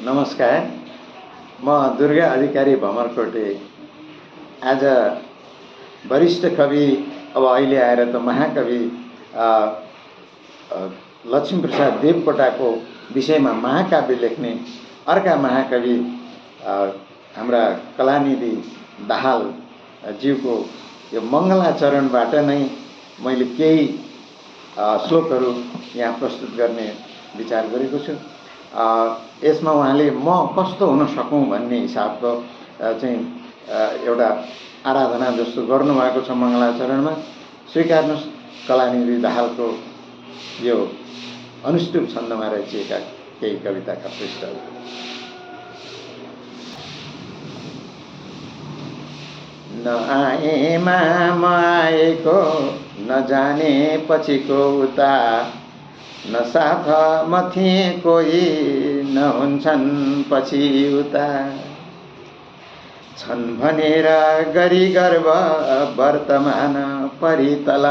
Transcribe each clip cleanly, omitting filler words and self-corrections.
नमस्कार। म दुर्गा अधिकारी भमरकोटे। आज वरिष्ठ कवि, अब अहिले आएर त महाकवि लक्ष्मीप्रसाद देवकोटाको विषयमा महाकाव्य लेख्ने अर्का महाकवि हाम्रा कलानिधि दाहाल ज्यूको यो मङ्गलाचरणबाट नै मैले केही श्लोकहरू यहाँ प्रस्तुत गर्ने विचार गरेको छु। यसमा उहाँले म कस्तो हुन सकौँ भन्ने हिसाबको चाहिँ एउटा आराधना जस्तो गर्नुभएको छ मङ्गलाचरणमा। स्वीकार्नुहोस् कलानिधि दाहालको यो अनुष्टुप छन्दमा रचिएका केही कविताका पृष्ठहरू। नआएमा म आएको, नजाने पछिको उता, न साथ म थिएँ कोही, न हुन्छन् पछि उता। छन् भनेर गरी गर्व वर्तमान परितल,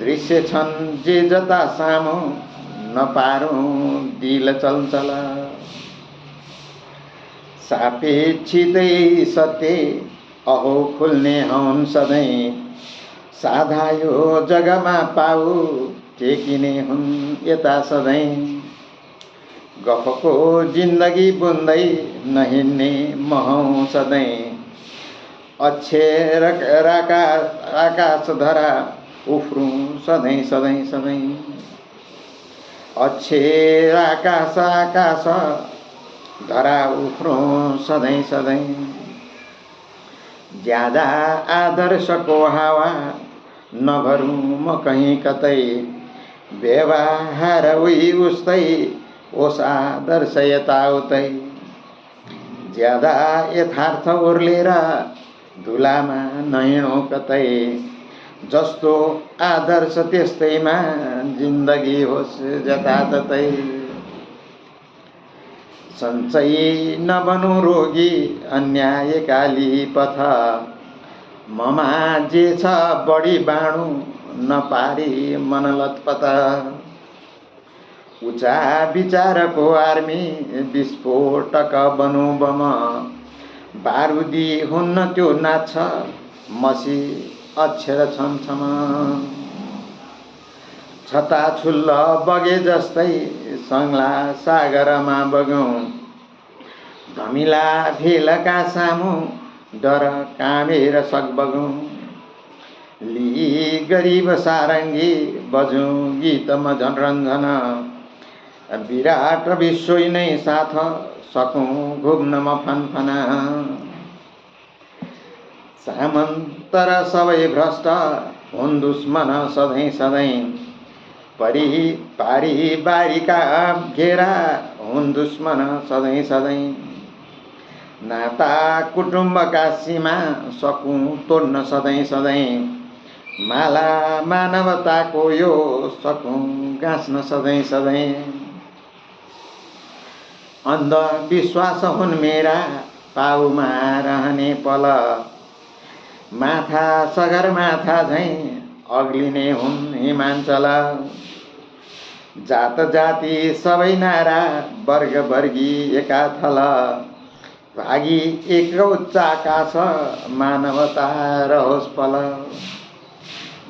दृश्य छन् जे जता सामु, नपारौँ दिल चञ्चल। सापेक्षितै सत्य अहो खुल्ने हौन् सधैँ, साधा यो जगमा पाऊ, टेकिने हुन् यता सधैँ। गफको जिन्दगी बुन्दै नहिँड्ने महौँ सधैँ, अक्षर आकाश धरा उफ्रूँ सधैँ सधैँ सधैँ। अक्षर आकाश धरा उफ्रूँ सधैँ सधैँ। ज्यादा आदर्शको हावा नभरौँ म कहीँ कतै, व्यवहार उही उस्तै, ओस आदर्श यताउतै। ज्यादा यथार्थ ओर्लेर धुलामा नहिँडौँ कतै, जस्तो आदर्श त्यस्तैमा जिन्दगी होस् जताततै। सञ्चयी नबनौँ रोगी अन्यायकाली पथ, ममा जे छ बढी बाँडौँ नपारी मन लतपत। उचा विचारको आर्मी विस्फोटक बनौँ बम, बारुदी हुन्न त्यो नाच्छ मसी अक्षर छमछम। छताछुल्ल बगे जस्तै सङ्ला सागरमा बगौँ, धमिला भेलका सामु डर कामेर सकबगौँ। ली गरिब सारङ्गी बजौँ गीत म रञ्जन, विराट विश्वै नै साथ सकौँ घुम्न म फनफन। सामन्त र सबै भ्रष्ट हुन् दुश्मन सधैँ सधैँ, पारिवारिका घेरा हुन् दुश्मन सधैँ सधैँ। नाता कुटुम्बका सीमा सकौँ तोड्न सधैँ सधैँ, माला मानवताको यो सकौँ गाँच्न सधैँ सधैँ। अन्धविश्वास हुन् मेरा पाउमा रहने पल, माथा सगरमाथा झैँ अग्लिने हुन् हिमाञ्चल। जात जाति सबै नारा वर्ग वर्गी एका थल, भागी एक उच्च आकाश मानवता रहोस् पल।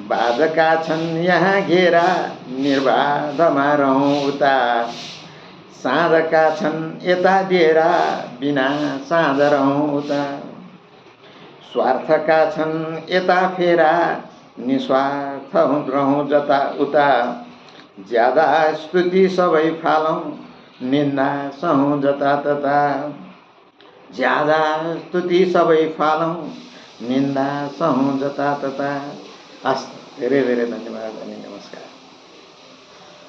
बाजका छन् यहाँ घेरा निर्बाधमा रहौँ उता, साँझका छन् यता डेरा बिना साँझ रहौँ उता। स्वार्थका छन् यता फेरा निस्वार्थ रहौँ जता उता, ज्यादा स्तुति सबै फालौँ निन्दा सहौँ जतातता। ज्यादा स्तुति सबै फालौँ निन्दा सहौँ जतातता। हस्, धेरै धेरै धन्यवाद अनि नमस्कार।